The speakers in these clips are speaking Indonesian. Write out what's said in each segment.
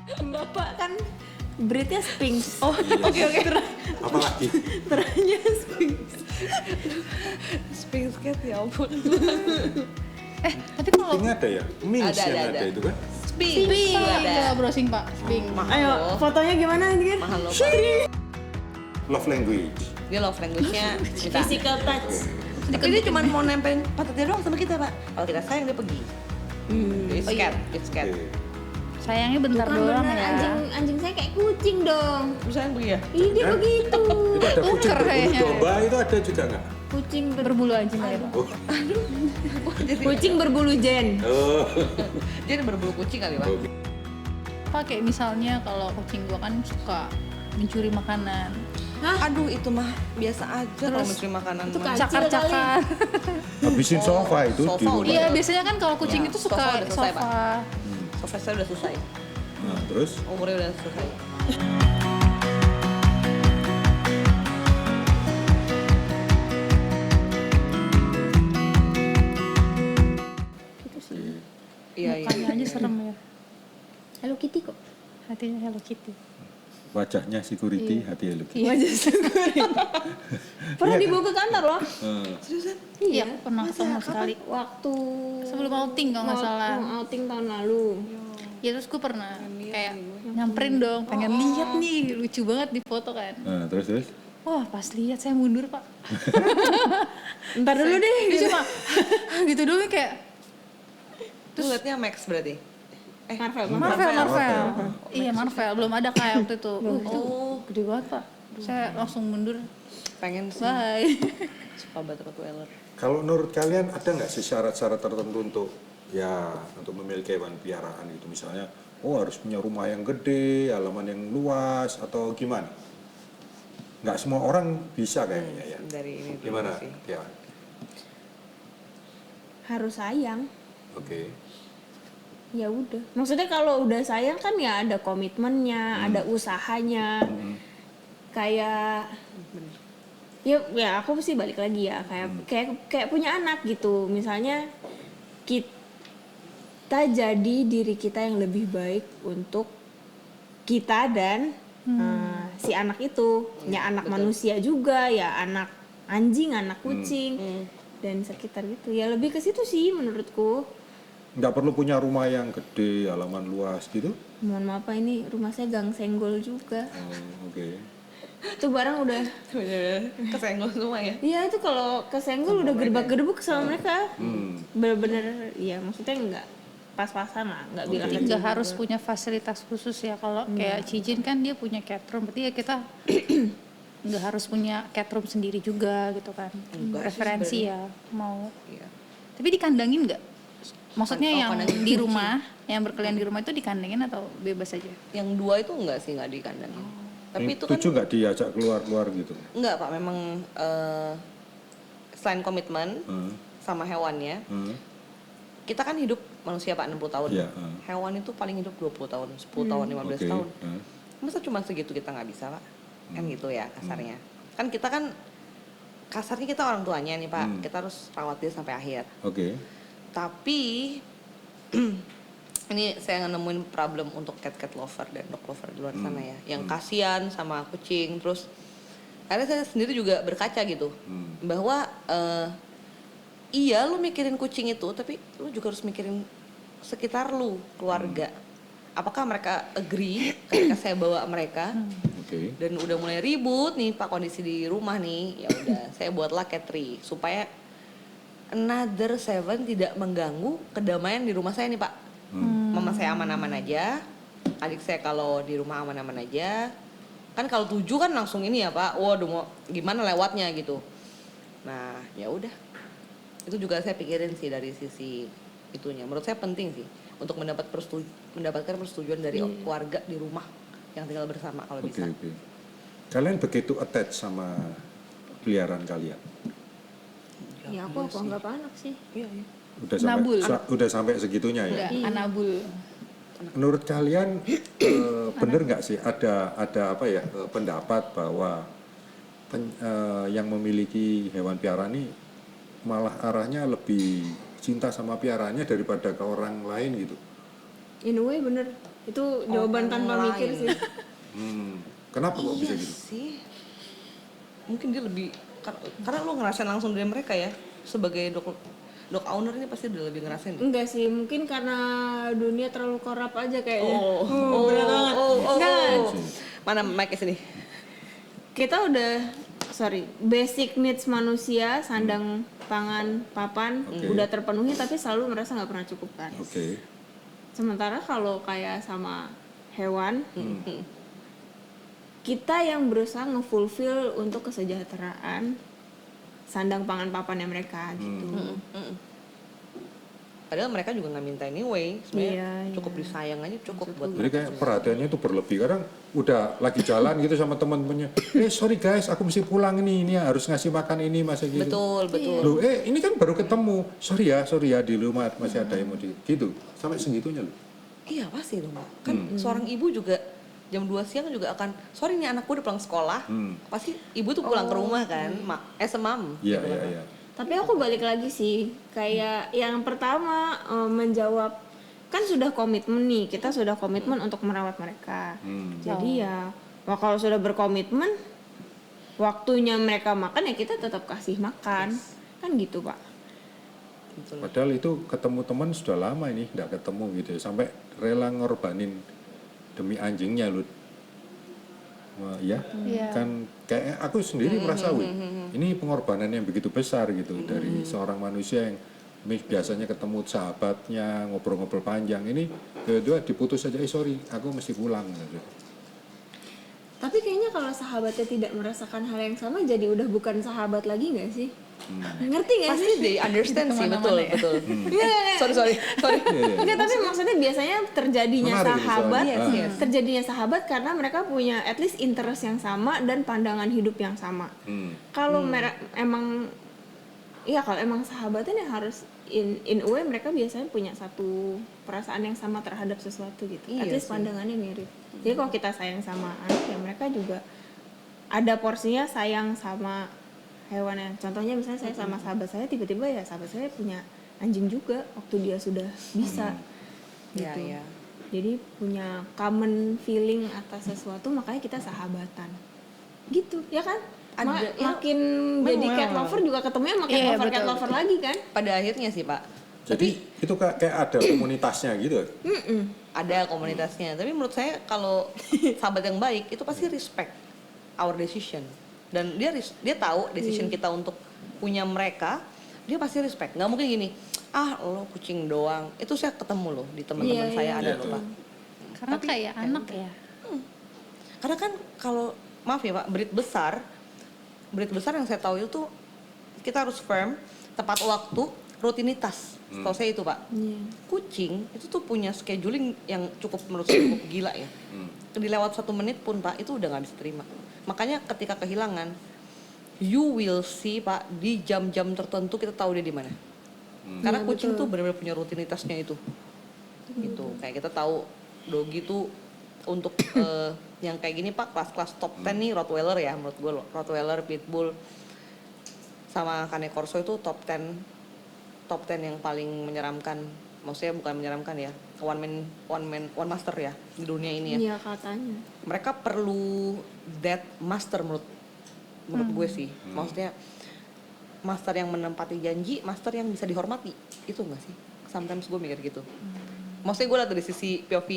Bapak kan breednya Sphinx. Oh, oke. Apa lagi? Teranya Sphinx. Sphinx cat ya ampun. Tapi kalau Ini ada ya? Minx Ada, yang ada. ada itu kan? Sphinx ada ada. browsing Pak, Bing. Mahal Ayo, loh. fotonya gimana ini kan? Mahal loh, Pak. Love language. Dia love language-nya minta. Physical touch. Tapi dia cuma mau nempelin pantat dia doang sama kita, Pak. Kalau kita sayang dia pergi. It's cat, it's cat. Oke. Sayangnya bentar Bukan doang bener, ya. anjing saya kayak kucing dong. Terus sayang pergi ya? Ih, dia Kan? begitu. Itu ada kucing Uker berbulu kayaknya. domba itu ada juga nggak? Kucing Berbulu anjing ya Pak. Oh. kucing berbulu jen. Oh. Dia berbulu kucing kali, Pak. Oke. Pak kayak misalnya kalau kucing gua kan suka mencuri makanan, Aduh, itu mah biasa aja kalau mencuri makanan. itu mah. kan- cakar-cakar. Habisin sofa itu Sofa di rumah. udah. Iya biasanya kan kalau kucing Ya, itu sofa suka udah selesai, Pak. sofa. Sofa saya udah selesai. Nah, terus Umurnya udah selesai. Gitu sih. Iya, iya. Mukanya aja serem ya. Hello Kitty kok. Hatinya Hello Kitty. wajahnya security, hati Hello Kitty. Wajah security. Pernah dibawa ke kantor loh. Seriusan? Iya, aku pernah ketemu sekali. Waktu Sebelum outing kalau nggak salah. outing tahun lalu. Ya terus gue pernah kayak nyamperin dong, pengen lihat nih, lucu banget di foto kan. Nah, terus Wah pas lihat saya mundur Pak. Ntar dulu deh. Dia cuma gitu doang kayak Terus liatnya Max berarti? Marvel. Marvel. Iya Marvel, belum ada kayak waktu itu. Itu Oh, gede banget Pak. Saya langsung mundur. pengen sih. Bye. Suka banget Rottweiler. kalau menurut kalian ada nggak sih syarat-syarat tertentu untuk memiliki hewan peliharaan gitu, misalnya harus punya rumah yang gede, halaman yang luas atau gimana? Nggak semua orang bisa kayaknya ya. Dari ini dulu Gimana? sih. Ya. Harus sayang. Oke. Ya udah. Maksudnya kalau udah sayang kan ya ada komitmennya, ada usahanya. Kayak ya aku sih balik lagi ya kayak punya anak gitu. Misalnya kita jadi diri kita yang lebih baik untuk kita dan si anak itu. Ya anak manusia juga, ya anak anjing, anak kucing dan sekitar gitu. Ya lebih ke situ sih menurutku. Nggak perlu punya rumah yang gede, halaman luas gitu? Mohon maaf Pak, ini rumah saya gang senggol juga. Oh, oke. Itu barang udah Bener-bener kesenggol semua ya. iya itu kalau kesenggol udah gerbak-gerbuk sama mereka. Bener-bener ya maksudnya enggak pas-pasan lah, enggak bilang Tapi kecil nggak harus juga. punya fasilitas khusus ya. Kalau kayak Cijin kan dia punya cat room, berarti ya kita nggak harus punya cat room sendiri juga gitu kan. Enggak sih Preferensi ya mau. Iya. Tapi dikandangin nggak? Maksudnya Oh, yang kandangin di kucing. rumah, yang berkeliaran di rumah itu dikandangin atau bebas aja? Yang dua itu enggak sih, enggak dikandangin. Tapi itu kan Tujuh nggak diajak keluar-keluar gitu? enggak, Pak. Memang selain komitmen sama hewannya, kita kan hidup manusia Pak 60 tahun. Iya, Hewan itu paling hidup 20 tahun, 10 tahun, 15 Oke. tahun. Masa cuma segitu kita nggak bisa, Pak? Kan gitu ya kasarnya. Kan kita kan kasarnya kita orang tuanya nih, Pak. Kita harus rawat dia sampai akhir. Oke. Tapi ini saya nemuin problem untuk cat lover dan dog lover di luar sana ya, yang kasihan sama kucing. Terus akhirnya saya sendiri juga berkaca gitu, bahwa iya lu mikirin kucing itu, tapi lu juga harus mikirin sekitar lu, keluarga. Apakah mereka agree ketika saya bawa mereka? Oke. Dan udah mulai ribut nih Pak kondisi di rumah nih, ya udah saya buatlah cat tree supaya another 7 tidak mengganggu kedamaian di rumah saya nih Pak. Mama saya aman-aman aja, adik saya kalau di rumah aman-aman aja. Kan kalau 7 kan langsung ini ya Pak, waduh mau gimana lewatnya gitu. Nah ya udah, itu juga saya pikirin sih dari sisi itunya. Menurut saya penting sih untuk mendapatkan persetujuan dari keluarga di rumah yang tinggal bersama kalau Oke, bisa. oke. Kalian begitu attach sama peliharaan kalian? Ya aku anggap anak sih. Iya, iya. Nabul. Udah sampai segitunya ya? Udah, anabul. Menurut kalian bener nggak sih ada apa ya pendapat bahwa yang memiliki hewan piaraan ini malah arahnya lebih cinta sama piaraannya daripada ke orang lain gitu? In a way bener. Itu jawaban tanpa Orang mikir lain. sih. Kenapa kok bisa Iya gitu? sih. Mungkin dia lebih karena lo ngerasain langsung dari mereka ya. Sebagai dog owner ini pasti udah lebih ngerasain. Enggak sih, mungkin karena dunia terlalu korup aja kayaknya. Berat banget. Enggak. Mana mic sini? Kita udah basic needs manusia, sandang, pangan, papan Oke. udah terpenuhi tapi selalu merasa nggak pernah cukup kan. Oke. Sementara kalau kayak sama hewan, kita yang berusaha ngefulfill untuk kesejahteraan sandang pangan papannya mereka gitu. Padahal mereka juga nggak minta anyway. Sebenarnya Iya, cukup disayang aja cukup buat. Jadi kayak perhatiannya itu berlebih. Kadang udah lagi jalan gitu sama teman-temannya. Sorry guys, aku mesti pulang ini harus ngasih makan ini masa gitu. Betul. Loh, ini kan baru ketemu. Sorry ya di rumah masih ada yang mau gitu. Sampai segitunya loh. Iya pasti dong Mbak. Kan seorang ibu juga jam 2 siang juga akan, sorry nih anakku udah pulang sekolah. Pasti ibu tuh pulang ke rumah kan, as a mom. Iya, gitu iya, kan. iya. Tapi aku balik lagi sih, kayak yang pertama menjawab, kan sudah komitmen nih, kita sudah komitmen untuk merawat mereka. Jadi ya, kalau sudah berkomitmen, waktunya mereka makan ya kita tetap kasih makan, kan gitu Pak. Betul. Padahal itu ketemu teman sudah lama ini, nggak ketemu gitu ya. Sampai rela ngorbanin demi anjingnya lu. Wah, ya, kan kayak aku sendiri merasa, wih, ini pengorbanan yang begitu besar gitu dari seorang manusia yang biasanya ketemu sahabatnya ngobrol-ngobrol panjang, ini kedua diputus aja, sorry, aku mesti pulang gitu. Tapi kayaknya kalau sahabatnya tidak merasakan hal yang sama, jadi udah bukan sahabat lagi nggak sih? Ngerti nggak Pasti sih? they understand sih, Kemana-mana betul. Iya. Sorry. Enggak, tapi maksudnya biasanya terjadinya Menarik ini sahabat, soalnya. terjadinya sahabat karena mereka punya at least interest yang sama dan pandangan hidup yang sama. Kalau emang kalau emang sahabatan ya harus in a way mereka biasanya punya satu perasaan yang sama terhadap sesuatu gitu. At Iya least sih. pandangannya mirip. Jadi kalau kita sayang sama anak ya mereka juga ada porsinya sayang sama hewannya. Contohnya misalnya saya sama sahabat saya, tiba-tiba ya sahabat saya punya anjing juga waktu dia sudah bisa gitu. Iya. Jadi punya common feeling atas sesuatu, makanya kita sahabatan. Gitu, ya kan? Makin jadi cat lover juga ketemunya sama cat lover lagi kan? Pada akhirnya sih Pak, Jadi itu kayak ada komunitasnya gitu. ada komunitasnya. Tapi menurut saya kalau sahabat yang baik itu pasti respect our decision. Dan dia tahu decision kita untuk punya mereka, dia pasti respect. Nggak mungkin gini, lo kucing doang. Itu saya ketemu loh di teman-teman saya ada loh Pak. Karena kayak anak ya. Karena kan kalau maaf ya Pak, breed besar yang saya tahu itu kita harus firm, tepat waktu, rutinitas. Kalau saya itu Pak. Kucing itu tuh punya scheduling yang menurut saya cukup gila ya. Dilewat 1 menit pun Pak itu udah nggak bisa terima. Makanya ketika kehilangan, you will see Pak di jam-jam tertentu kita tahu dia di mana. Karena kucing tuh benar-benar punya rutinitasnya itu. Gitu. Kayak kita tahu doggy tuh untuk yang kayak gini Pak, kelas-kelas top 10 nih Rottweiler ya menurut gue. Rottweiler, Pitbull sama Cane Corso itu top 10 yang paling menyeramkan. Maksudnya bukan menyeramkan ya, one master ya di dunia ini ya. Iya katanya. Mereka perlu that master menurut gue sih. Maksudnya master yang menempati janji, master yang bisa dihormati. Itu enggak sih? Sometimes gue mikir gitu. Maksudnya gue lihat dari sisi POV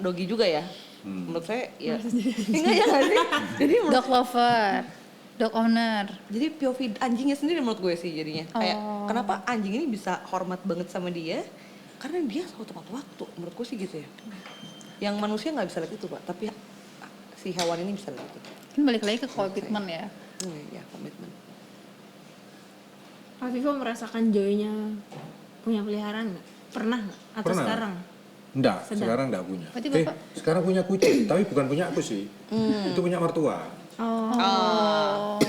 doggy juga ya. Menurut saya ya enggak ya nggak sih? Jadi menurut Dog lover, dog owner. jadi POV anjingnya sendiri menurut gue sih jadinya. Kayak kenapa anjing ini bisa hormat banget sama dia? Karena dia selalu tepat waktu. Menurut gue sih gitu ya. Yang manusia nggak bisa lihat itu Pak, tapi si hewan ini bisa lihat itu. Kan balik lagi ke komitmen ya. Ya komitmen. Vivo merasakan joy-nya punya peliharaan nggak? Pernah nggak? Atau Pernah. sekarang? Enggak, Sedang. sekarang enggak punya. Berarti Bapak- Sekarang punya kucing, tapi bukan punya aku sih. Itu punya mertua. Oh.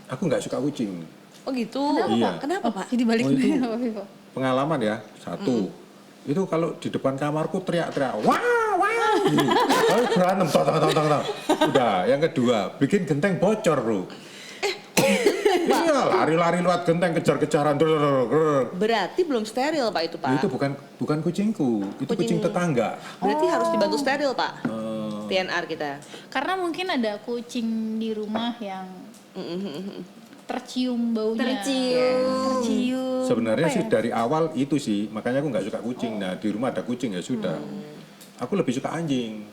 Aku nggak suka kucing. Oh gitu. Iya. Kenapa Pak? Jadi balik Oh, itu- lagi sama Vivo. Pengalaman ya, satu. Itu kalau di depan kamarku teriak-teriak, wah, wah. Lalu berantem, tong. Udah, yang kedua, bikin genteng bocor, bro. Iyalah, lari-lari lewat genteng kejar-kejaran. Berarti belum steril Pak itu Pak. Itu bukan kucingku, itu kucing tetangga. Berarti harus dibantu steril Pak. TNR kita. Karena mungkin ada kucing di rumah yang tercium baunya. Tercium. Sebenarnya Apa sih ya? dari awal itu sih, makanya aku nggak suka kucing. Nah di rumah ada kucing ya sudah. Aku lebih suka anjing.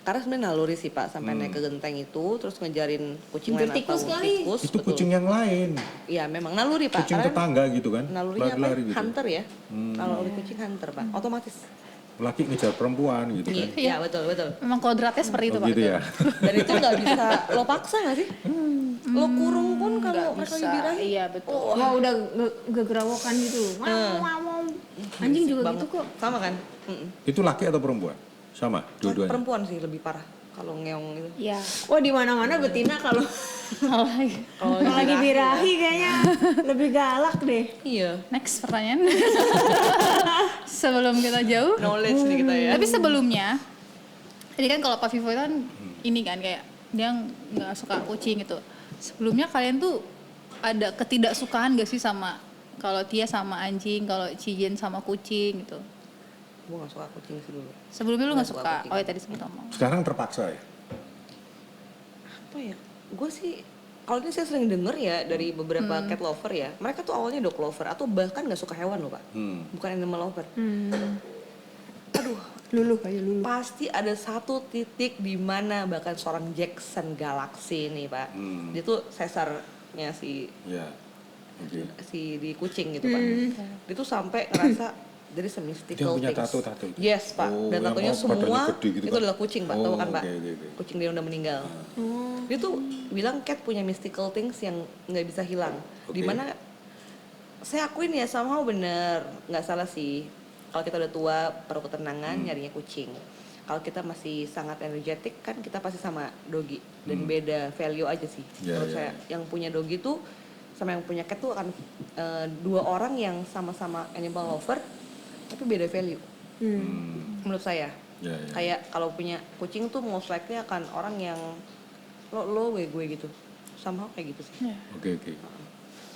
Karena sebenarnya naluri sih Pak sampai naik ke genteng itu terus ngejarin kucing lain Tikus atau kali. tikus. Itu betul. kucing yang lain, Iya memang naluri Pak. kucing Karena tetangga gitu kan, nalurinya apa? lari-lari gitu. Hunter ya. Kalau kucing hunter Pak, otomatis. Laki ngejar perempuan gitu kan. Iya betul betul. Memang kodratnya seperti itu Oh, Pak. gitu ya. Dan itu nggak bisa lo paksa nggak sih? Lo kurung pun kalau Nggak mereka bisa. dibirahi. Iya betul. Wah udah gegerawokan gitu. Wow. Anjing juga gitu kok. Sama kan? Itu laki atau perempuan? Sama, dua-duanya. Perempuan sih lebih parah kalau ngeong gitu. Iya. Wah di mana-mana betina kalau Kalau lagi birahi kayaknya lebih galak deh. Iya. Next pertanyaan. Sebelum kita jauh. Knowledge nih kita ya. Tapi sebelumnya, jadi kan kalau Pak Vivo itu kan ini kan kayak dia nggak suka kucing gitu. Sebelumnya kalian tuh ada ketidaksukaan gak sih sama kalau Tia sama anjing, kalau Cijen sama kucing gitu? Gue gak suka kucing sih dulu. Sebelumnya lu nggak Nggak suka suka? kucing. Oh ya tadi sempat ngomong. Sekarang terpaksa ya. Apa ya? Gue sih kalau ini saya sering denger ya dari beberapa cat lover ya. Mereka tuh awalnya dog lover atau bahkan gak suka hewan loh Pak. Bukan animal lover. Aduh, Luluh kayak luluh. pasti ada satu titik di mana bahkan seorang Jackson Galaxy nih Pak. Dia tuh sesarnya si Ya. Oke. di kucing gitu Pak. Dia tuh sampai ngerasa dari Dia mystical punya things. tato itu. Yes Pak. Oh, Dan yang tatonya badannya semua gede gitu itu kan? adalah kucing Pak. Tahu kan Oh, Pak? oke. Kucing dia udah meninggal. Dia tuh bilang cat punya mystical things yang nggak bisa hilang. Oke. Dimana saya akuin ya somehow bener, nggak salah sih. Kalau kita udah tua perlu ketenangan nyarinya kucing. Kalau kita masih sangat energetik kan kita pasti sama dogi dan beda value aja sih. Ya, Menurut ya. saya yang punya dogi tuh sama yang punya cat tuh akan dua orang yang sama-sama animal lover tapi beda value. Menurut saya. Ya, ya. Kayak kalau punya kucing tuh most likely akan orang yang lo gue gitu. Somehow kayak gitu sih. Oke. Lebih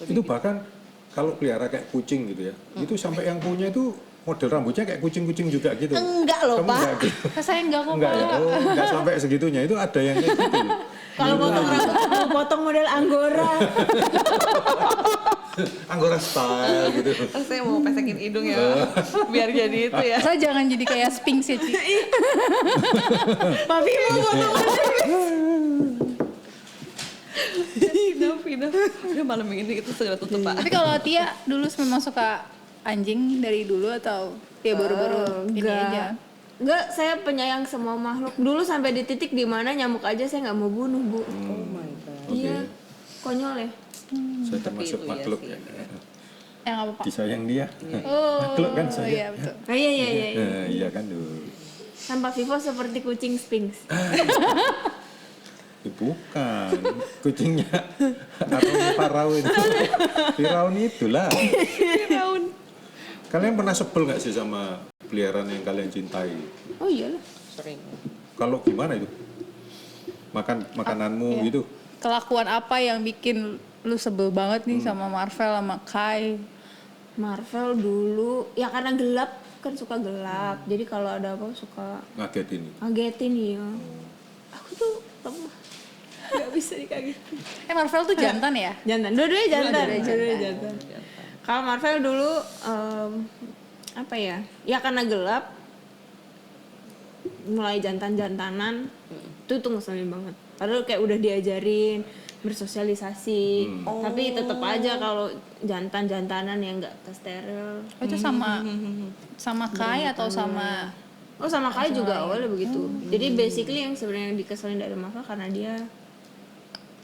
Itu gitu. bahkan kalau pelihara kayak kucing gitu ya, itu sampai yang punya itu model rambutnya kayak kucing-kucing juga gitu. Enggak loh, Kamu Pak. enggak gitu? Saya enggak kok Enggak ya? Pak. Oh, enggak sampai segitunya. Itu ada yang kayak gitu. Kalau potong rambut mau potong model Anggora. Anggora style gitu. Kan saya mau pesekin hidung ya. Biar jadi itu ya. Saya jangan jadi kayak Sphinx ya Ci. Papi mau potong Enough. Udah malam ini itu segera tutup Pak. Tapi kalau Tia dulu memang suka anjing dari dulu atau ya baru-baru ini aja? Enggak, saya penyayang semua makhluk. Dulu sampai di titik di mana nyamuk aja saya nggak mau bunuh, Bu. Oh my god. Oke. Iya. Konyol ya. Saya termasuk itu iya makhluk sih. ya. Yang apa Pak? Disayang dia. Oh, Makhluk kan saya. iya betul. Ah, iya. Iya kan tuh. Tanpa Vivo seperti kucing Sphinx. Bukan kucingnya atau Firaun itu. Firaun itulah. Kalian pernah sebel nggak sih sama peliharaan yang kalian cintai? Oh iyalah. Sering. Kalau gimana itu? Makananmu Iya. gitu? Kelakuan apa yang bikin lu sebel banget nih sama Marvel sama Kai? Marvel dulu ya karena gelap kan suka gelap. Jadi kalau ada apa suka Ngagetin. ngagetin ya. Aku tuh lemah. Gak bisa dikagetin. Marvel tuh jantan ya? Jantan. Dua-duanya jantan. Dua-duanya Jantan. Kalau Marvel dulu apa ya? Ya karena gelap mulai jantan-jantanan itu tuh ngeselin banget. Padahal kayak udah diajarin bersosialisasi, tapi tetap aja kalau jantan-jantanan yang nggak steril. Oh, itu sama Kai atau sama Oh sama Kai juga awalnya begitu. Jadi basically yang sebenarnya dikeselin dari Marvel karena dia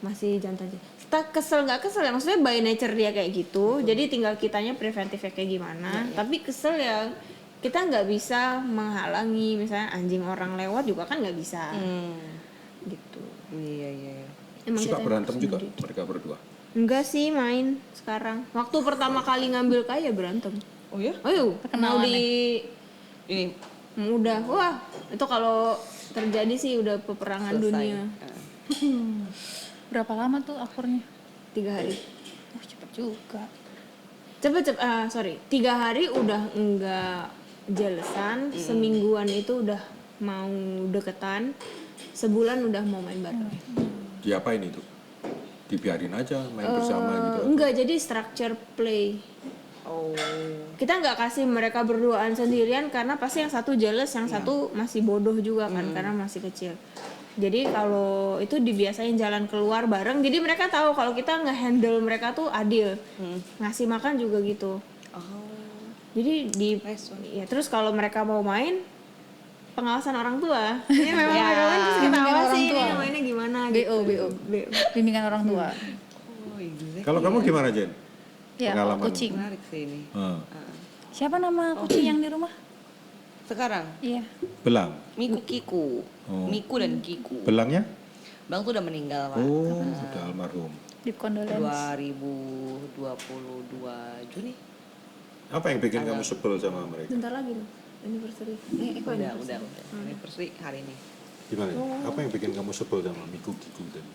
masih jantan. Kita kesel nggak kesel ya, maksudnya by nature dia kayak gitu. Jadi tinggal kitanya preventifnya kayak gimana. Tapi kesel ya kita nggak bisa menghalangi, misalnya anjing orang lewat juga kan nggak bisa. Gitu. Iya. Emang Suka kita berantem juga sendiri. mereka berdua. Enggak sih main sekarang. Waktu pertama kali ngambil Kai ya berantem. Oh ya? Oh yuk, mau Perkenalan di Ini udah wah itu kalau terjadi sih udah peperangan selesai. dunia. berapa lama tuh akurnya? 3 hari. Cepet juga. Sorry, 3 hari udah enggak jelesan, semingguan itu udah mau deketan, sebulan udah mau main bareng. Diapain itu? Dibiarin aja main bersama gitu? Enggak, jadi structure play. Oh. Kita nggak kasih mereka berduaan sendirian karena pasti yang satu jealous, yang satu masih bodoh juga kan karena masih kecil. Jadi kalau itu dibiasain jalan keluar bareng, jadi mereka tahu kalau kita nge-handle mereka tuh adil. Ngasih makan juga gitu. Oh. Jadi Nice one. ya terus kalau mereka mau main pengawasan orang tua. Ini memang Ya. mereka main terus kita Bimbingan awasi orang ini tua. mainnya gimana BO. gitu. Bimbingan orang tua. Oh, exactly. Kalau kamu gimana Jen? Ya, Pengalaman. kucing. Menarik sih ini. Siapa nama kucing yang di rumah? Sekarang Iya. Belang. Miku Kiku. Oh. Miku dan Kiku. Belangnya? Bang tuh udah meninggal, Pak. Oh, udah almarhum. Deep condolence. 2022 Juni. Apa yang bikin kamu sebel sama mereka? Bentar lagi dong anniversary. Kok Udah. anniversary? Anniversary hari ini. Gimana? Apa yang bikin kamu sebel sama Miku Kiku tadi?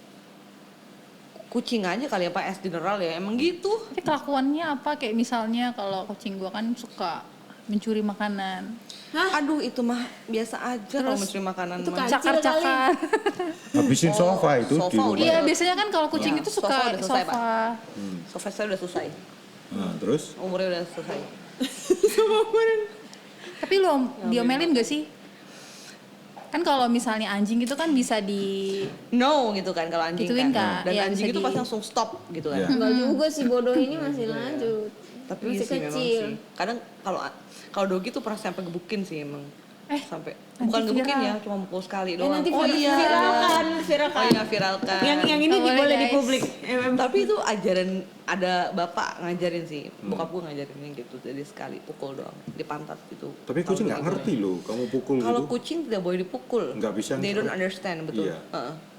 Kucing aja kali ya Pak, as general ya. Emang gitu. Tapi kelakuannya apa? Kayak misalnya kalau kucing gua kan suka mencuri makanan. Aduh, itu mah biasa aja kalau mencuri makanan itu mah. Kecil Cakar-cakar. Habisin sofa itu sofa di rumah. udah. Iya, biasanya kan kalau kucing Ya, itu sofa suka udah selesai, sofa. Sofa saya udah selesai. Nah, terus? Umurnya udah selesai. Tapi lo diomelin gak sih? Kan kalau misalnya anjing itu kan bisa di No gitu kan kalau anjing Gituin, kan. Kak. Dan Iya, anjing bisa itu di- pasti langsung stop gitu kan. Iya. Enggak juga sih, bodoh ini masih lanjut. Tapi masih iya sih memang kecil. sih. Kadang kalau dogi tuh pernah sampai gebukin sih emang. Sampai nanti bukan gebukin viral. ya, cuma mukul sekali Ya doang. nanti Oh iya. viralkan. Oh iya, viralkan. Yang ini Oh, boleh, boleh di guys. publik. Tapi itu ajaran ada bapak ngajarin sih. Bokap gue ngajarinnya gitu. Jadi sekali pukul doang di pantat gitu. Tapi kucing nggak Tahu ngerti loh, kamu pukul Kalau gitu. kucing tidak boleh dipukul. Nggak bisa They don't ngerti. understand, betul. Iya.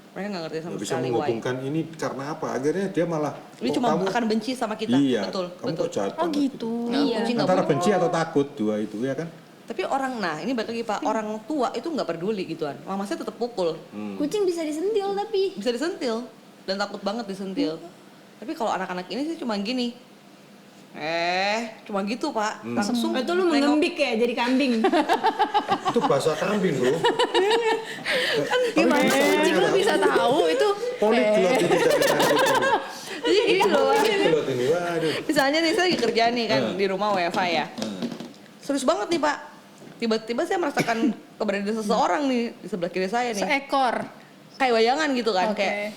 Mereka nggak ngerti sama Nggak bisa sekali why. menghubungkan ini karena apa? Akhirnya dia malah Ini kok cuma kamu- akan benci sama kita. Iya, Betul, kamu betul. kok jahat Oh banget gitu. Nah, Iya. kucing nggak Antara boleh. benci atau takut, dua itu ya kan? Tapi orang, nah ini balik lagi Pak, orang tua itu nggak peduli gituan. Mama saya tetap pukul. Kucing bisa disentil tapi Bisa disentil dan takut banget disentil. Tapi kalau anak-anak ini sih cuma gini. Cuma gitu Pak. Langsung itu lu nengok. mengembik ya jadi kambing. Itu bahasa kambing bro. Gimana sih kucing lo bisa tahu itu? Poliglot itu dari Jadi gini loh. Poliglot ini, waduh. Misalnya nih saya lagi kerja nih kan di rumah WFH ya. Serius banget nih Pak. Tiba-tiba saya merasakan keberadaan seseorang nih di sebelah kiri saya nih. Seekor. Kayak bayangan gitu kan, Oke. kayak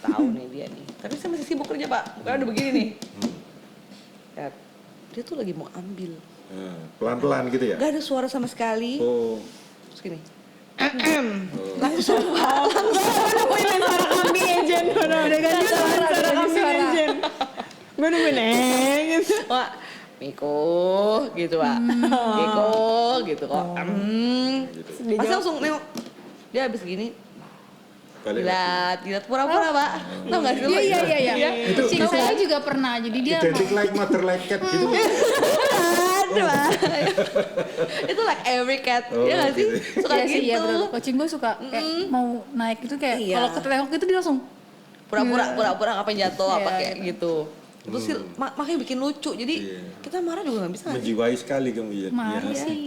tahu nih dia nih. Tapi saya masih sibuk kerja Pak. Karena udah begini nih. Lihat, dia tuh lagi mau ambil. Nah, pelan-pelan gitu ya? Gak ada suara sama sekali. Oh, Terus gini. Langsung Pak. Suara kambing aja, udah ganti suara kambing aja. Gue nungguin gitu. Wah, Miko gitu Pak. Miko gitu kok. Pasti langsung nengok. Dia habis gini. balik lagi. Jilat pura-pura Pak. Tau gak sih lo? Iya. Itu- Kucing itu- saya juga pernah. Jadi dia Identik like mother like cat gitu. Aduh, Pak. Itu like every cat. Oh, Iya gak sih? gitu. Suka Iya sih, iya gitu. betul. Kucing gue suka kayak mau naik itu kayak Iya. kalau ketengok itu dia langsung Pura-pura ngapain jatuh apa Iya, kayak gitu. Terus sih makanya bikin lucu. Jadi Iya. kita marah juga gak bisa nggak sih? Menjiwai sekali kamu ya. marah Iya. sih.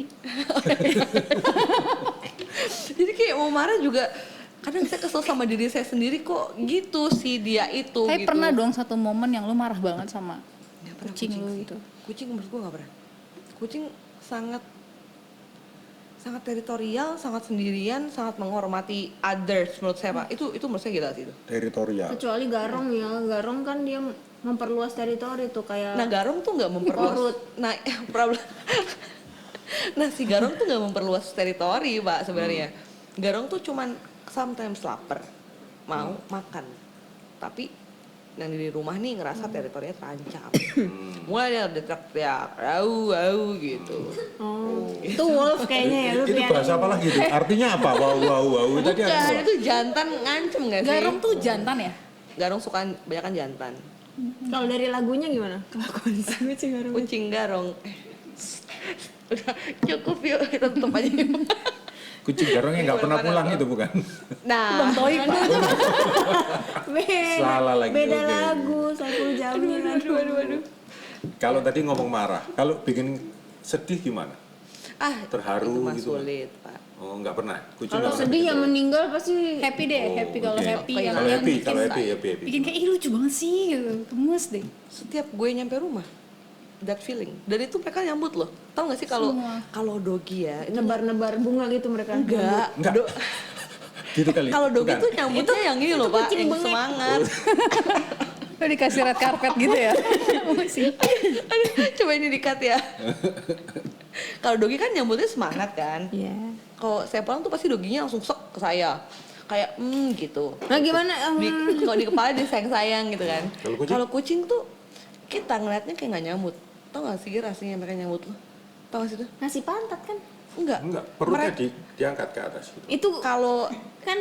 Jadi kayak mau marah juga kadang saya kesel sama diri saya sendiri kok gitu sih dia itu Tapi gitu. pernah dong satu momen yang lu marah banget sama Nggak pernah kucing lu sih. itu. Kucing menurut gua gak pernah. Kucing sangat teritorial, sangat sendirian, sangat menghormati others menurut saya Pak. Itu menurut saya gila sih itu. Teritorial. Kecuali garong ya, garong kan dia memperluas teritori tuh kayak Nah garong tuh nggak memperluas. Korut. Nah problem. Nah si garong tuh nggak memperluas teritori Pak sebenarnya. Garong tuh cuman sometimes lapar, mau makan. Tapi yang di rumah nih ngerasa teritorinya terancam. Mulai dia udah teriak-teriak, au gitu. itu wolf kayaknya ya lu Itu piara. bahasa apa lagi itu? Artinya apa? Wow. Tadi Bukan, apa? itu jantan ngancem gak sih? Garong tuh jantan ya? Garong suka banyakan jantan. Kalau dari lagunya gimana? Kelakuan si kucing garong. Kucing garong. Udah cukup yuk, kita tutup aja yuk. Kucing garongnya nggak pernah pulang itu bukan? Nah, Bang Toib, Pak. Salah lagi, Beda oke. lagu, Saiful Jamil. aduh. Kalau tadi ngomong marah, kalau bikin sedih gimana? itu Terharu mah gitu? sulit, Pak. Oh, nggak pernah. Kucing Kalau nggak pernah sedih bikin yang terharu? meninggal pasti Happy deh, Oh, happy kalau oke. happy Kalau yang Kalau yang happy, bikin, kalau happy. bikin kayak ih lucu banget sih gitu, gemes deh. Setiap gue nyampe rumah, that feeling. Dan itu mereka nyambut loh. Tahu nggak sih kalau Semua. doggy ya, itu nebar-nebar bunga gitu mereka. enggak. Enggak. Do- Gitu kali. Kalau doggy Bukan. tuh nyambutnya yang ini loh, Pak, yang semangat. Lo dikasih red carpet gitu ya. Sih. Aduh, coba ini di-cut ya. Kalau doggy kan nyambutnya semangat kan. Iya. Kalau saya pulang tuh pasti doginya langsung sek ke saya. Kayak gitu. Nah gimana? Kalau di kepala dia sayang-sayang gitu kan. Kalau kucing? Kalau kucing tuh kita ngeliatnya kayak nggak nyambut. Tau gak sih rasanya mereka nyambut lo? Tau gak sih tuh? Ngasih pantat kan? Enggak. Enggak, perutnya Mereka- diangkat ke atas gitu. Itu Kalau kan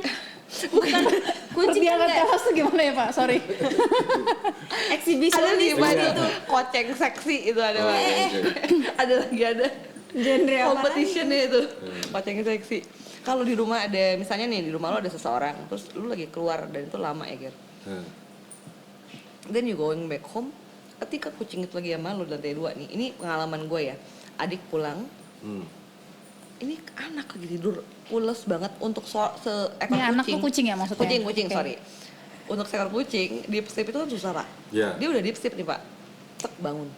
bukan kucing Dia kan angkat nggak kelas tuh gimana ya Pak? Sorry. ada eksibisionis di bawah Iya. itu koceng seksi itu ada Oh, Pak. oke. Ada lagi ada genre apa? competitionnya itu koceng seksi. Kalau di rumah ada misalnya nih di rumah lo ada seseorang terus lu lagi keluar dan itu lama ya Ger. Hmm. Then you going back home ketika kucing itu lagi sama lu di lantai 2 nih. Ini pengalaman gue ya. Adik pulang Hmm. ini anak lagi tidur pules banget untuk seekor Ini anak tuh kucing ya maksudnya? Kucing, Oke. sorry. Untuk seekor kucing, deep sleep itu kan susah, Pak. Ya. Dia udah deep sleep nih, Pak. Tek, bangun.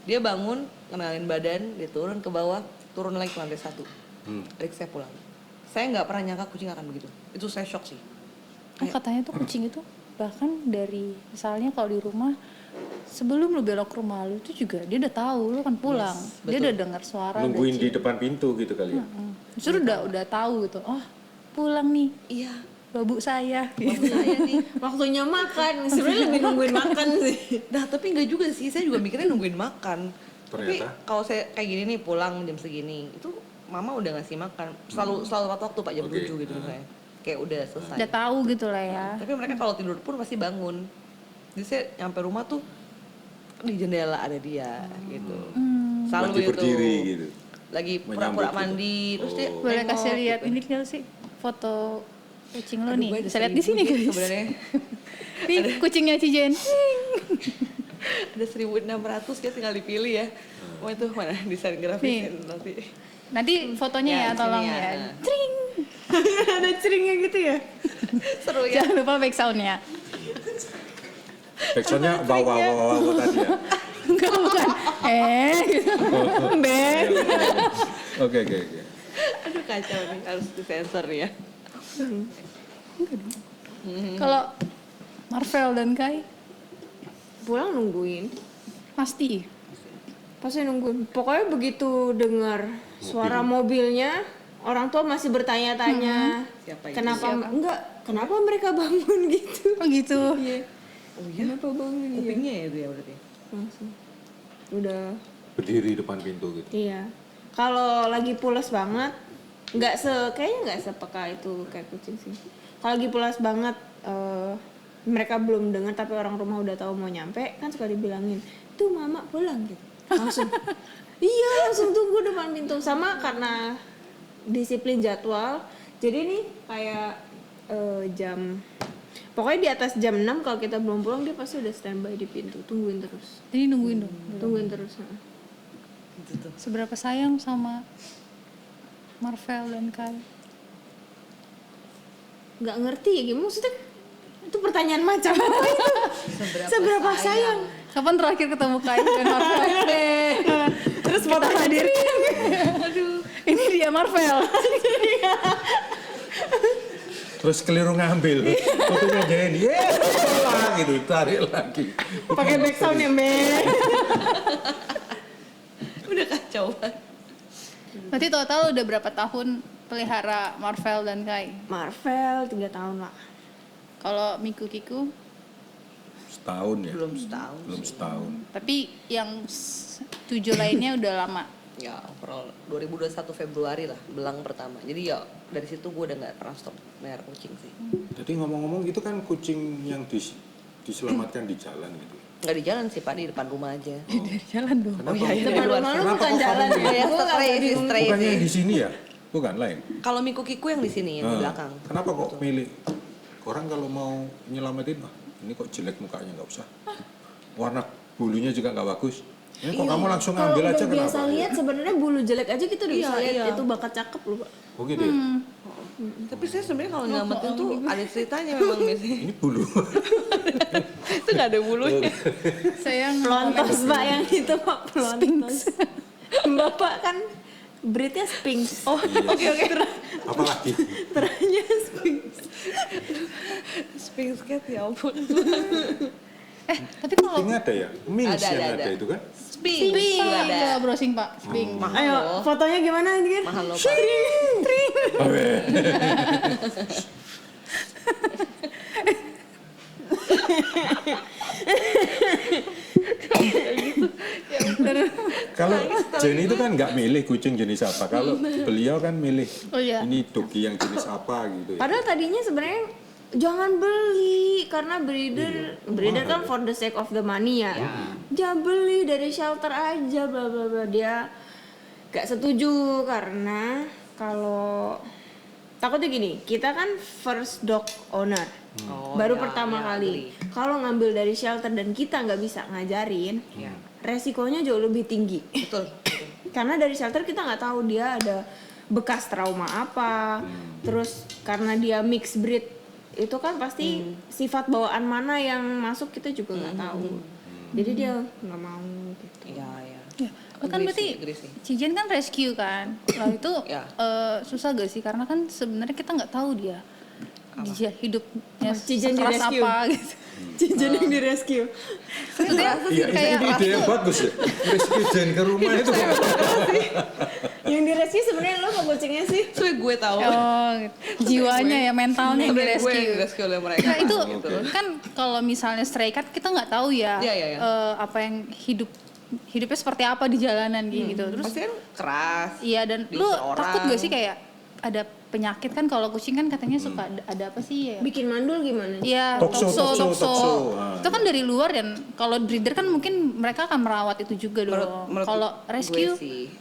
Dia bangun, ngenalin badan, dia turun ke bawah, turun lagi ke lantai 1. Hmm. Adik saya pulang. Saya nggak pernah nyangka kucing akan begitu. Itu saya shock sih. Oh, katanya tuh kucing itu bahkan dari misalnya kalau di rumah sebelum lu belok ke rumah lu itu juga dia udah tahu lu kan pulang. Yes, Dia betul. udah dengar suara. Nungguin udah di depan pintu gitu kali ya. Justru udah tahu gitu. Oh, pulang nih Iya, babu saya. waktu saya nih. Waktunya makan, sebenarnya lebih nungguin makan sih. Nah, tapi nggak juga sih. Saya juga mikirnya nungguin makan. Tapi Ternyata? kalau saya kayak gini nih pulang jam segini, itu mama udah ngasih makan. Selalu tepat waktu Pak jam Oke. 7 gitu misalnya. Kayak udah selesai. Udah tahu gitu lah ya. Tapi mereka kalau tidur pun pasti bangun. Jadi saya nyampe rumah tuh di jendela ada dia gitu. Selalu Lagi berdiri gitu. Lagi Menyambut pura-pura gitu. mandi terus dia Oh. Boleh nengok kasih lihat gitu. ini nggak sih foto kucing lo Aduh, nih. gue ada Bisa lihat di 1000 sini Jen guys. sebenarnya. Nih kucingnya Cijen. Ada 1.600 ya tinggal dipilih ya. Oh itu mana desain grafisin nanti. Nanti fotonya ya, di tolong sini ya. Nah. Tring. Ada ceringnya gitu ya? Seru ya. Jangan lupa back soundnya. Backsoundnya bawa tadi ya. Enggak bukan. Gitu. Be. Oke. Aduh kacau nih harus disensor ya. Kalau Marvel dan Kai Pulang nungguin. pasti. Pasti nungguin. Pokoknya begitu dengar suara mobilnya, orang tua masih bertanya-tanya. Siapa itu? Kenapa kenapa mereka bangun gitu? Oh gitu. Iya. Oh iya. Kenapa bangun? Iya. Kupingnya ya itu ya berarti. Langsung. Udah. Berdiri depan pintu gitu. Iya. Kalau lagi pulas banget, kayaknya nggak sepeka itu kayak kucing sih. Kalau lagi pulas banget, mereka belum dengar tapi orang rumah udah tahu mau nyampe, kan suka dibilangin, tuh mama pulang gitu. Langsung. Iya, langsung tunggu depan pintu. Sama karena disiplin jadwal. Jadi nih kayak pokoknya di atas jam 6 kalau kita belum pulang dia pasti udah standby di pintu, tungguin terus. Ini nungguin dong. Tungguin terus. Gitu tuh. Seberapa sayang sama Marvel dan Kai? Nggak ngerti ya gimana maksudnya, itu pertanyaan macam apa itu? Seberapa sayang? Kapan terakhir ketemu Kai dan Marvel? Terus foto hadir. Aduh, ini dia Marvel. Terus keliru ngambil. Fotonya Jenny. Pulang gitu, tarik lagi. Pakai backsound ya, Mbak. Udah kacau banget. Berarti total udah berapa tahun pelihara Marvel dan Kai? Marvel 3 tahun lah. Kalau Miku Kiku, Setahun ya. Belum setahun. Belum setahun. tapi yang 7 lainnya udah lama. Ya overall 2021 Februari lah belang pertama. Jadi ya dari situ gue udah nggak pernah stop melihara kucing sih. Jadi ngomong-ngomong itu kan kucing yang diselamatkan di jalan gitu. Nggak di jalan sih Pak, di depan rumah aja. Jalan dong. Kenapa? iya, Depan di luar. rumah lu Kenapa bukan kok jalan kamu ya? Ya, Gue nggak stray sih, bingung. stray Bukannya sih. yang di sini ya? Bukan lain. Kalau Miku Kiku yang di sini yang di belakang. Kenapa kok milih? Orang kalau mau nyelamatin mah, ini kok jelek mukanya nggak usah. Warna bulunya juga nggak bagus. Ini kok kamu langsung Kalau ambil udah aja biasa kenapa? lihat sebenarnya bulu jelek aja kita udah Iya, bisa lihat iya. itu bakat cakep loh, Pak. Oh gitu ya? Tapi saya sebenarnya kalau nyelamatin tuh ada ceritanya memang biasanya. Ini bulu. Itu nggak ada bulunya. Saya Pelontos Pak yang itu Pak, pelontos. Bapak kan breednya Sphinx. Oh, Oke. Apalagi? teranya Sphinx. Sphinx cat ya ampun. tapi kalau Ini ada ya? Minx Ada, yang ada. ada itu kan? Sphinx Sphinx ada. ada browsing Pak, Sphinx. Mahal Ayo, loh. fotonya gimana kan? Mahal loh Pak. Kalau Jenny itu kan nggak milih kucing jenis apa. Kalau beliau kan milih Oh, iya. ini dogi yang jenis apa gitu ya. Padahal tadinya sebenarnya jangan beli karena breeder kan for the sake of the money ya. Jangan beli dari shelter aja bla bla bla. Dia gak setuju karena kalau takutnya gini, kita kan first dog owner. Oh, Baru ya, pertama ya, kali. beli. Kalau ngambil dari shelter dan kita nggak bisa ngajarin, resikonya jauh lebih tinggi. Betul. Karena dari shelter kita nggak tahu dia ada bekas trauma apa, terus karena dia mixed breed itu kan pasti sifat bawaan mana yang masuk kita juga nggak tahu. Jadi dia nggak mau gitu. Iya, iya. Ya, kan berarti Agree sih. Cijen kan rescue kan. Lalu itu Ya. susah gak sih karena kan sebenarnya kita nggak tahu dia hidupnya Cijen sekeras di-rescue. apa gitu. Cijen yang di rescue. Maksudnya Iya, kayak ini ide yang bagus ya. Rescue Jen ke rumah itu. Yang di rescue sebenarnya lo apa kucingnya sih? Soalnya gue tahu. oh, gitu. Jiwanya ya mentalnya yang di Sebenarnya gue yang rescue. rescue oleh mereka. Nah itu gitu. kan kalau misalnya stray cat kita nggak tahu ya, Iya, iya, iya. apa yang hidupnya seperti apa di jalanan gitu. Terus Pasti kan keras. iya dan Bisa lu orang. takut gak sih kayak ada penyakit kan kalau kucing kan katanya suka ada apa sih ya? Bikin mandul gimana? Iya, Tokso. Ah, itu kan dari luar dan kalau breeder kan mungkin mereka akan merawat itu juga dong. Menurut Kalau gue rescue, sih,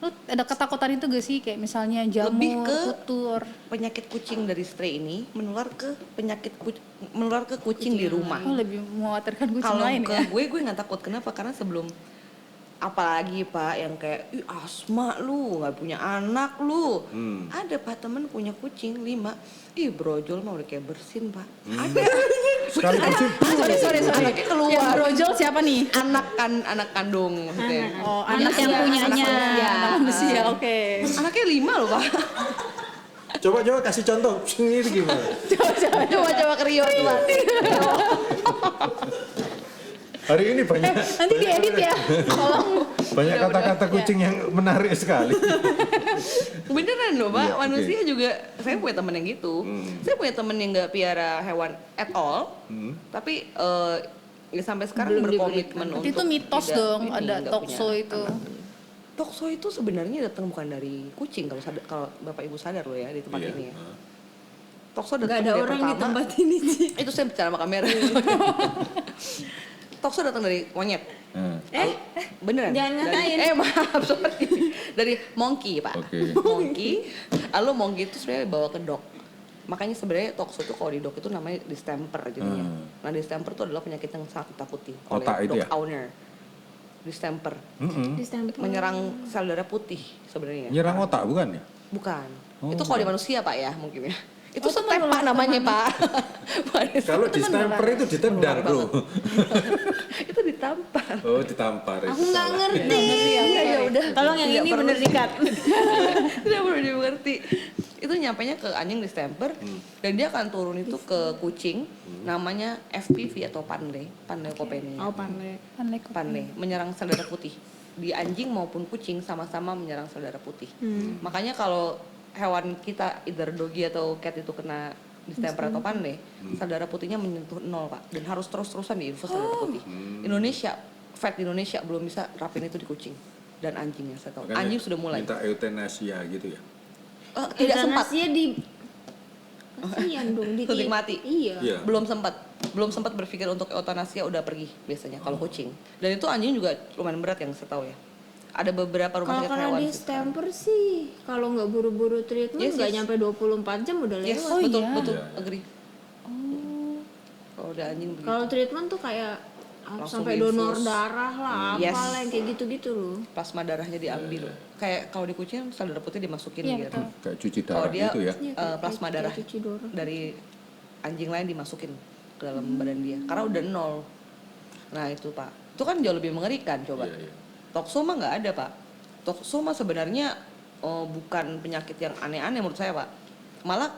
lu ada ketakutan itu gak sih kayak misalnya jamur, Lebih ke kutur? penyakit kucing dari stray ini menular ke kucing di rumah. Oh lebih mengkhawatirkan kucing Kalau lain ke ya? gue nggak takut. Kenapa? Karena sebelum apalagi Pak yang kayak ih asma lu nggak punya anak lu, ada Pak temen punya kucing 5, ih brojol mah udah kayak bersin Pak. Ada. Sekali kucing. Sorry. Anaknya keluar. Yang brojol siapa nih? Anak kandung maksudnya. Oh, anak yang Manusia, punyanya. anak Anak manusia, oke. Anaknya 5 loh Pak. Coba kasih contoh. Ini gimana? Coba ke Rio tuh Pak. Hari ini banyak Nanti diedit ya. Tolong. banyak kata-kata kucing yang menarik sekali. Beneran loh Pak, Iya, manusia juga. Saya punya temen yang gitu. Saya punya temen yang nggak piara hewan at all, tapi ya sampai sekarang Belum berkomitmen untuk Tapi itu mitos tidak- dong, ini, ada nggak tokso punya itu. anak. Tokso itu sebenarnya datang bukan dari kucing kalau Bapak Ibu sadar loh ya di tempat Iya. ini ya. Tokso Gak datang ada dari orang di pertama. tempat ini sih. Itu saya bicara sama kamera. Tokso datang dari monyet. Beneran? Jangan Dari- ngatain. Maaf, sorry. Dari monkey, Pak. Oke. Monkey. Lalu monkey itu sebenarnya bawa ke dog. Makanya sebenarnya tokso itu kalau di dog itu namanya distemper jadinya. Nah, distemper itu adalah penyakit yang sangat ditakuti oleh Otak itu dog ya? owner. Distemper. Di stempel. Menyerang sel darah putih sebenarnya. Nyerang otak bukan ya? Bukan. Oh. Itu kalau di manusia, Pak ya, mungkin ya. Itu Oh, step teman Pak namanya, Pak. Kalau di stamper itu ditendang, Bro. Itu ditampar. Oh, ditampar. Aku itu nggak salah. ngerti. Ya udah. Tolong yang Tidak ini perlu bener dikat. Tidak perlu dimengerti. Itu nyampainya ke anjing distemper dan dia akan turun itu ke kucing namanya FPV atau Panleukopenia. Oh pandai. Panle menyerang sel darah putih. Di anjing maupun kucing sama-sama menyerang sel darah putih. Makanya kalau hewan kita either doggy atau cat itu kena distemper atau panle, sel darah putihnya menyentuh 0 Pak, dan harus terus-terusan diinfus sel darah putih. Indonesia, vet di Indonesia belum bisa terapin itu di kucing dan anjingnya saya tahu. Makanya Anjing sudah mulai. minta eutanasia gitu ya. Tidak sempat. Eutanasinya di kasihan dong di Suntik mati. Iya. Iya. Belum sempat berpikir untuk eutanasia udah pergi biasanya kalau kucing. Dan itu anjing juga lumayan berat yang saya tahu ya. Ada beberapa rumah Kalau sakit karena hewan di sih sekarang. stamper sih, kalau nggak buru-buru treatment Yes, nggak yes. nyampe 24 jam udah Yes, lewat. betul, iya. betul, Iya, iya. agree. Kalau udah anjing begitu. Kalau treatment tuh kayak Langsung sampai diinfus. donor darah lah, Yes. apalah yang kayak gitu-gitu loh. Plasma darahnya diambil. Kayak kalau di kucing sel darah putih dimasukin Iya, gitu. betul. Kayak cuci Kalau darah dia gitu ya. Iya, plasma kayak darah cuci darah. dari anjing lain dimasukin ke dalam badan dia. Karena udah 0. Nah itu Pak, itu kan jauh lebih mengerikan coba. Iya, iya. Tokso mah nggak ada Pak. Tokso mah sebenarnya bukan penyakit yang aneh-aneh menurut saya Pak. Malah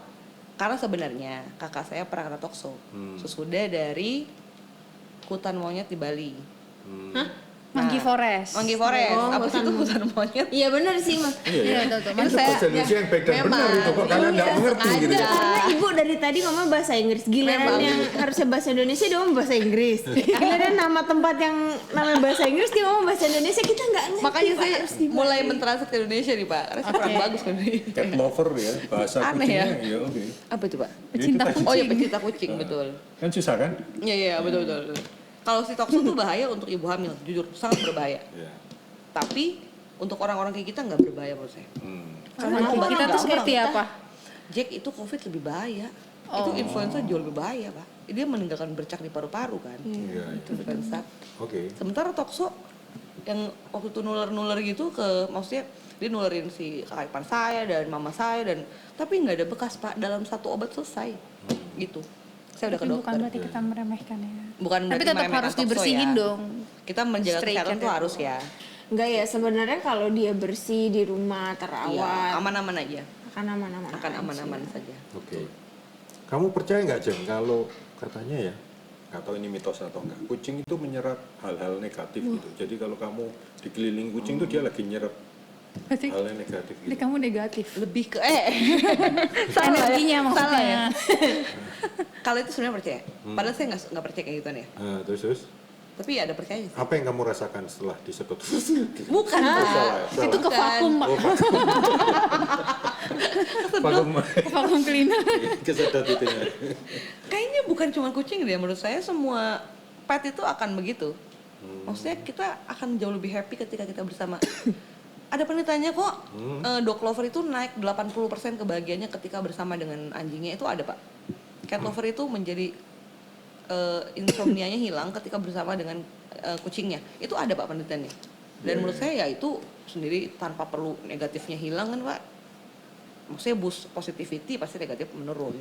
karena sebenarnya kakak saya pernah kena tokso sesudah dari hutan monyet di Bali. Hah? Monkey Forest. Monkey Forest. Oh, Apa sih itu hutan hutan monyet? Iya benar sih mas. Iya, Iya, iya. betul. Itu saya Bahasa Indonesia yang baik dan memang, benar itu kok kalian nggak iya, mengerti gitu. sengaja. Karena ibu dari tadi ngomong bahasa Inggris, giliran Memang. yang harusnya bahasa Indonesia dia ngomong bahasa Inggris. Giliran nama tempat yang namanya bahasa Inggris dia ngomong bahasa Indonesia, kita nggak ngerti. Makanya Pak, saya harus dibalik. mulai mentranslate ke Indonesia nih Pak. Karena saya kurang bagus kan ini. Cat lover ya, bahasa Aneh kucingnya. ya. Iya, oke. Apa itu Pak? Pecinta Itu tadi. kucing. Oh ya pecinta kucing betul. Kan susah kan? Iya iya betul betul. Kalau si tokso tuh bahaya untuk ibu hamil, jujur sangat berbahaya. Iya. Tapi untuk orang-orang kayak kita nggak berbahaya menurut saya. Karena obat kita nggak tuh seperti kita. apa? Jack itu COVID lebih bahaya. Itu influenza jauh lebih bahaya Pak. Dia meninggalkan bercak di paru-paru kan. Iya, Itu influenza. Oke. Sementara tokso yang waktu itu nular-nular gitu ke maksudnya dia nularin si kakak ipar saya dan mama saya dan tapi nggak ada bekas Pak dalam satu obat selesai gitu. Saya udah ke Tapi dokter. bukan berarti kita meremehkan ya. Bukan Tapi berarti tetap meremehkan harus tokso dibersihin ya. dong. Kita menjaga Straight kesehatan cat tuh itu. harus ya. Enggak ya, sebenarnya kalau dia bersih di rumah Iya, terawat, aman-aman aja. akan aman-aman. Akan aja. aman-aman saja. Oke. Kamu percaya nggak Jeng kalau katanya ya, nggak tahu ini mitos atau enggak, kucing itu menyerap hal-hal negatif gitu. Jadi kalau kamu dikelilingi kucing tuh dia lagi nyerap Berarti hal yang negatif jadi gitu. kamu negatif. Lebih ke Energinya maksudnya. Salah ya. Kalau itu sebenarnya percaya. Padahal saya nggak percaya kayak gituan ya. Nah, terus Tapi ada percaya sih. apa yang kamu rasakan setelah disedot? Bukan Oh, Pak. salah, salah. Itu ke Bukan. vakum, Pak. Oh, vakum Vakum cleaner. kesedot itu ya. Kayaknya bukan cuma kucing deh. Menurut saya semua pet itu akan begitu. Maksudnya kita akan jauh lebih happy ketika kita bersama. Ada penelitiannya kok, dog lover itu naik 80% kebahagiaannya ketika bersama dengan anjingnya itu ada Pak. Cat lover itu menjadi insomnianya hilang ketika bersama dengan kucingnya. Itu ada Pak penelitiannya. Dan menurut saya ya itu sendiri tanpa perlu negatifnya hilang kan Pak. Maksudnya boost positivity pasti negatif menurun.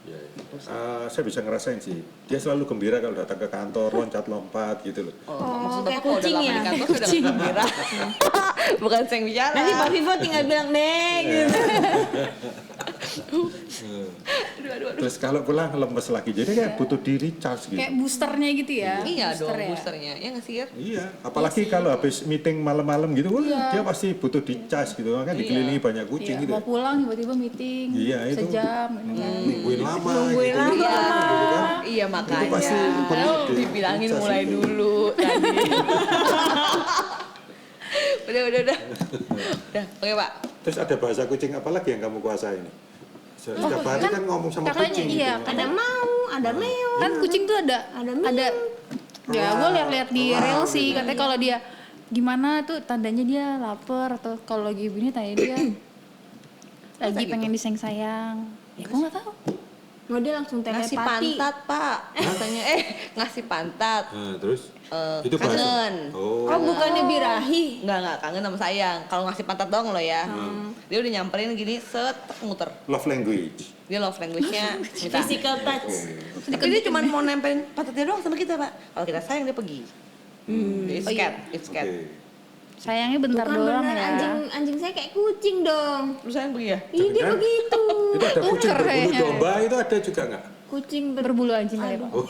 Ya, ya. Saya bisa ngerasain sih. Dia selalu gembira kalau datang ke kantor, loncat-lompat gitu loh. Maksud kayak Bapak kalau udah kucing lama ya? di kantor sudah gembira. Bukan saya yang bicara. Nanti Pak Vivo tinggal bilang deh gitu. Aduh. Terus kalau pulang lemes lagi, jadi kayak butuh di recharge gitu. Kayak boosternya gitu ya. Iya dong Booster ya. boosternya. Ya nggak sih ya? Iya, apalagi kalau habis meeting malam-malam gitu, wah, dia pasti butuh di charge gitu, kan dikelilingi banyak kucing Iya, gitu. mau pulang tiba-tiba meeting. Iya, itu. Sejam gitu kan. Nungguin lama, Nungguin gitu. lama. Gitu kan. Iya makanya. Itu pasti perlu Oh, di- dibilangin dicas mulai itu. dulu tadi. udah. Udah, oke Pak. Terus ada bahasa kucing apa lagi yang kamu kuasai ini? Setiap hari kan ngomong sama kakaknya, kucing iya, gitu. Ada mau, ada meo. Kan kucing tuh ada Ada ya gue lihat-lihat di reel sih katanya kalau dia gimana tuh tandanya dia lapar atau kalau lagi begini tanya dia lagi pengen disayang-sayang. Ya gue nggak tahu. Mau dia langsung Ngasih telepati. pantat Pak. Katanya ngasih pantat. Nah, terus itu kangen. bahasa. Oh, Oh bukannya birahi? Enggak kangen sama sayang. Kalau ngasih pantat doang loh ya. Dia udah nyamperin gini set muter. love language. Dia love language-nya minta. Physical touch. Oke. Dia cuma mau nempelin pantatnya doang sama kita Pak. Kalau kita sayang dia pergi. It's cat, it's cat. Oke. Sayangnya bentar Bukan doang bener, ya. anjing saya kayak kucing dong. Lu sayang pergi ya? Ih dia Jangan. begitu. Itu ada kucing Uker berbulu kayaknya. domba itu ada juga nggak? Kucing Berbulu anjing kali ya, Pak. Oh,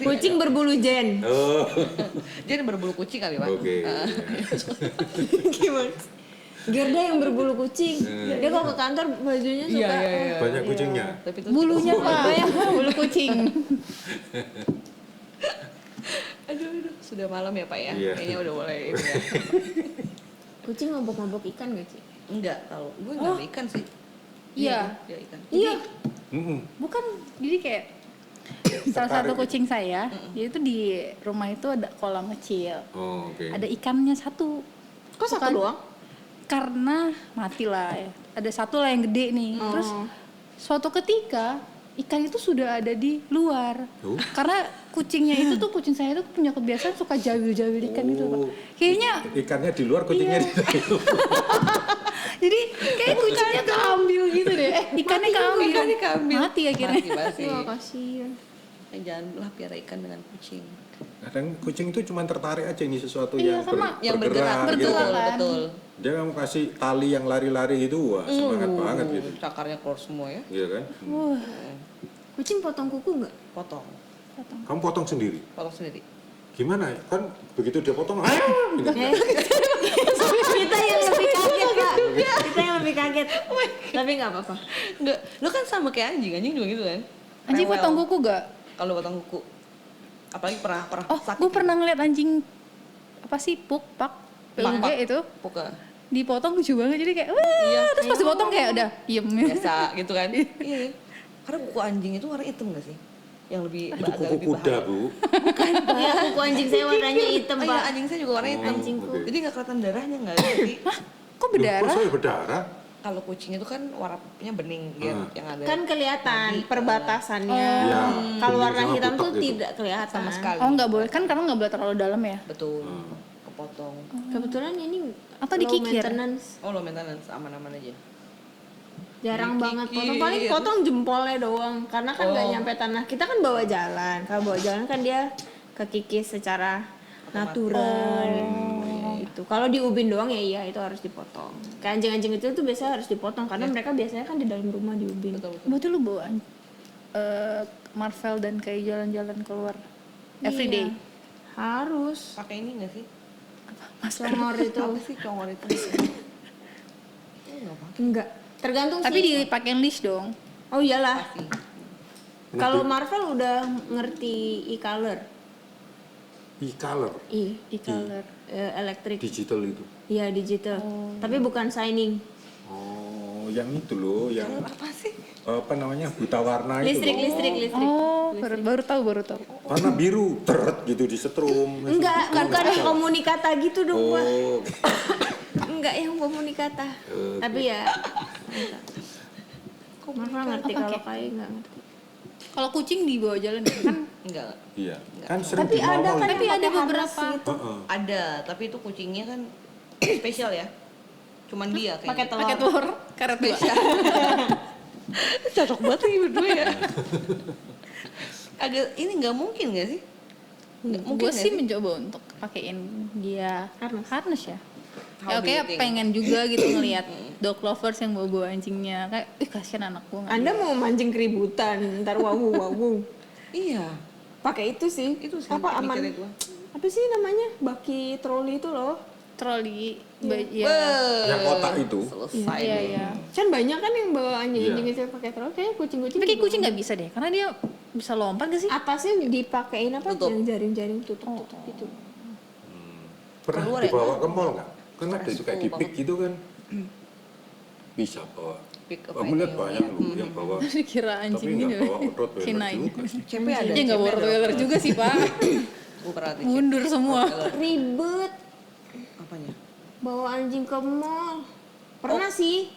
kucing berbulu jen. oh. Dia berbulu kucing kali Pak. Oke. Gimana? Gerda yang berbulu kucing. Dia kalau ke kantor bajunya suka. Banyak kucingnya. Tapi itu Bulunya Pak, ya bulu kucing. aduh, sudah malam ya Pak ya. Iya. Kayaknya udah mulai ini ya. Kucing ngobok-ngobok ikan gak sih? Enggak tahu. Gue enggak ada ikan sih. Iya. Dia ikan. Iya. Mm-mm. Bukan jadi kayak Salah satu tertarik? kucing saya, dia itu di rumah itu ada kolam kecil. Oh, oke. Ada ikannya satu. Kok satu Bukan- doang? Karena mati lah ya. Ada satu lah yang gede nih. Terus suatu ketika ikan itu sudah ada di luar. Oh. Karena kucingnya itu tuh, kucing saya itu punya kebiasaan suka jawil-jawil ikan gitu, Pak. Oh. Kayaknya Ikannya di luar, kucingnya Iya. di dalam. jadi kayak kucingnya keambil gitu deh. Ikannya keambil. Ikannya keambil. Mati akhirnya. Mati. Wah, kasihan. Janganlah piara ikan dengan kucing. Kadang kucing itu cuma tertarik aja ini sesuatu Iya, yang, sama. Yang bergerak, gitu. Bergerak. betul, kan. betul. Dia kamu kasih tali yang lari-lari itu, wah semangat banget gitu. Cakarnya keluar semua ya. Iya kan? Wah, Kucing potong kuku nggak? Potong. Kamu potong sendiri. Potong sendiri. Gimana ya? Kan begitu dia potong, gitu. Kita yang lebih kaget, Kak. Kita yang lebih kaget. Tapi nggak apa-apa. Enggak, lu kan sama kayak anjing. Anjing juga gitu kan. anjing Rewel. potong kuku gak? Kalau potong kuku. Apalagi pernah Oh, sakit. gue pernah ngeliat anjing apa sih puk pak PUG Pak. itu Puka. dipotong lucu banget jadi kayak wah, Iya. terus pas dipotong kayak udah diem. Biasa gitu kan. Iya. Karena kuku anjing itu warna hitam gak sih? Yang lebih Itu agak kuku lebih kuda, bahaya. Bu. Ya, kuku anjing saya warnanya hitam, Oh iya, Pak. anjing saya juga warna hitam. Anjingku. Oke. Jadi nggak kelihatan darahnya nggak sih? Hah? Kok Loh, berdarah? kok saya berdarah? Kalau kucing itu kan warnanya bening gitu, yang ada Kan kelihatan tadi, perbatasannya. Iya. Kalau warna Sama hitam butek tuh gitu. tidak kelihatan sama sekali. Oh nggak boleh kan karena nggak boleh terlalu dalam ya. Betul. Kepotong. Kebetulan ini Atau low dikikir? maintenance. Oh, lo maintenance aman-aman aja. Jarang banget Dikikir. potong, paling potong jempolnya doang. Karena kan nggak Oh. nyampe tanah. Kita kan bawa jalan. Kalau bawa jalan kan dia kekikis secara natural. Gitu. Kalau di ubin doang ya iya itu harus dipotong. Kayak anjing-anjing itu tuh biasanya harus dipotong karena mereka biasanya kan di dalam rumah di ubin. Betul. Berarti lu bawa Marvel dan kayak jalan-jalan keluar everyday. Iya. Harus. Pakai ini nggak sih? Congor itu. Apa sih congor itu? Nggak pakai. Enggak. Tergantung Tapi sih. dipakein leash dong. Oh iyalah. Pasti. Kalau Marvel udah ngerti e-color. E-color, E-color. Elektrik. digital itu. Iya, digital. Tapi bukan signing. Oh, yang itu loh, yang Apa sih? apa namanya, buta warna Listrik, itu loh. listrik. Oh, baru tahu. Warna biru, teret gitu disetrum. Enggak, bukan yang komunikata gitu dong, Pak. Oh, Enggak yang komunikata. Oke. Tapi ya Marvel ngerti, Oke. kalau Kai enggak ngerti. Kalau kucing dibawa jalan ya, kan Enggak. iya. Kan sering Tapi di ada mall-mall kan itu. Tapi yang ada pakai beberapa. harness gitu. Heeh. Ada, tapi itu kucingnya kan spesial ya. Cuman dia kayaknya. Pakai telur. pakai telur karet dua. Cocok banget lagi berdua ya. Agak ini nggak mungkin nggak sih? Nggak mungkin Gue nggak sih mencoba untuk pakein dia harness ya. How Ya do you kayak think? pengen juga gitu ngelihat dog lovers yang bawa anjingnya. Kayak kasihan anak gue. Anda mau mancing keributan, ntar wawu. Iya. Pakai itu sih. Itu sih apa aman? mikirnya gua. Apa sih namanya? Baki troli itu loh. Troli, Iya. ya. Yang kotak itu. Selesai. Iya, deh. iya. Kan banyak kan yang bawa anjing-anjing Iya. itu pakai troli. Kayaknya kucing-kucing. Tapi kayak juga. kucing nggak bisa deh, karena dia bisa lompat gak sih? Atasnya dipakein apa? Tutup. Yang jaring-jaring tutup gitu. Pernah Keluar ya, dibawa ke mall nggak? Kan ada itu kayak di Stressful pick gitu kan. Bisa bawa. Pick up Aku lihat ini, banyak ya. loh yang bawa. Kira Tapi anjing nggak ini. bawa Rottweiler K9. juga sih. CP ada. Dia nggak bawa Rottweiler juga sih pak. Gue pernah lihat Mundur semua. Ribet Apanya? bawa anjing ke mall. Pernah sih.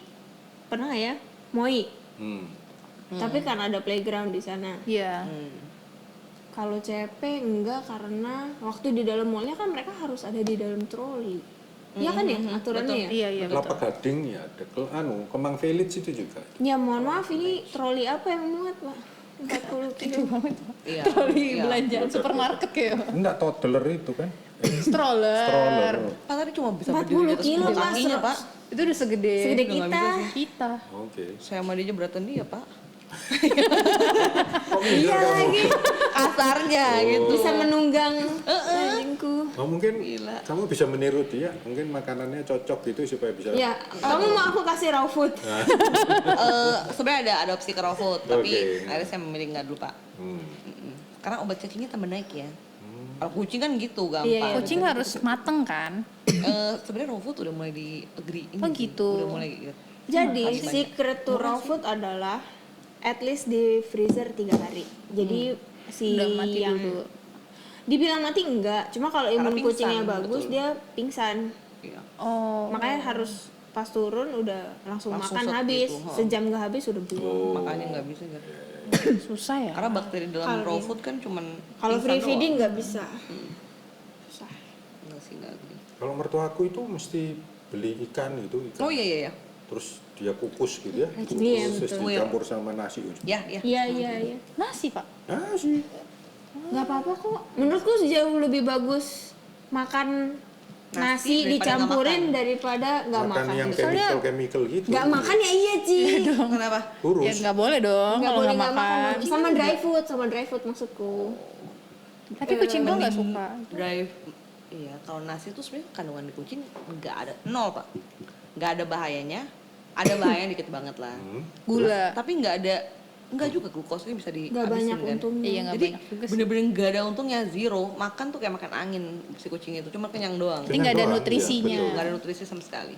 Pernah ya? Moi. Hmm. Tapi kan ada playground di sana. Iya. Kalau CP enggak karena waktu di dalam mallnya kan mereka harus ada di dalam troli. Iya kan ya aturannya ya? Iya iya betul. Kelapa Gading ya ada Kemang Village itu juga. Ya mohon maaf ini troli apa yang muat pak? 40 kilo. Iya. Troli iya. belanjaan supermarket kayak Enggak, toddler itu kan. stroller. Stroller. Pak tadi cuma bisa 40 berdiri di atas kilo, kedua Mas. kakinya pak. Itu udah segede. Segede Udah nggak kita. bisa Kita. Oke. Saya sama dia aja beratan dia pak. Kok minder Iya kamu? lagi. Kasarnya gitu. Bisa menunggang anjingku. Oh, mungkin Gila. kamu bisa meniru dia, mungkin makanannya cocok gitu supaya bisa. Ya, kamu mau aku kasih raw food? Sebenarnya ada opsi ke raw food, tapi Oke. akhirnya saya memilih nggak dulu pak. Hmm. Karena obat cacingnya tambah naik ya. Kalau kucing kan gitu gampang. Iya, iya. Kucing harus mateng kan? Sebenarnya raw food udah mulai di agree ini. Oh, gitu. Udah mulai gitu. Jadi secret to raw food adalah at least di freezer 3 hari. Jadi si Udah mati yang dulu. dibilang mati enggak, cuma kalau Karena imun kucingnya pingsan, bagus betul. dia pingsan. Iya. Oh. Makanya harus pas turun udah langsung Langsung makan set habis. gitu, Sejam nggak habis udah belum. Makanya nggak bisa kan. Susah ya. Karena bakteri dalam Kalau raw dia- food kan cuman Kalau pingsan free doang. feeding nggak bisa. Susah. Enggak sih, enggak gini. Kalau mertuaku itu mesti beli ikan gitu, ikan. Oh iya. Terus dia kukus gitu ya, kukus Iya, terus betul. dicampur sama nasi. Ya, ya. Iya. Nasi, Pak. Nasi. Nggak apa-apa kok. Menurutku jauh lebih bagus makan Nasi nasi daripada dicampurin nggak makan. daripada nggak Makan makan. yang Soalnya chemical gitu. nggak makan ya iya Ci. Kenapa? Kurus. Ya nggak boleh dong Nggak kalau boleh nggak nggak makan. makan. Sama dry food maksudku. Tapi kucing gua nggak suka. Drive. Iya, kalau nasi itu sebenarnya kandungan di kucing nggak ada, 0 Pak. Nggak ada bahayanya. Ada bahayanya dikit banget lah. Gula. Tapi nggak juga glukosanya bisa Nggak dihabisin banyak kan. untungnya. Iya, nggak Jadi banyak juga sih. bener-bener nggak ada untungnya, zero. Makan tuh kayak makan angin si kucing itu, cuma kenyang doang. Ini nggak ada doang, nutrisinya. iya, betul. Nggak ada nutrisi sama sekali.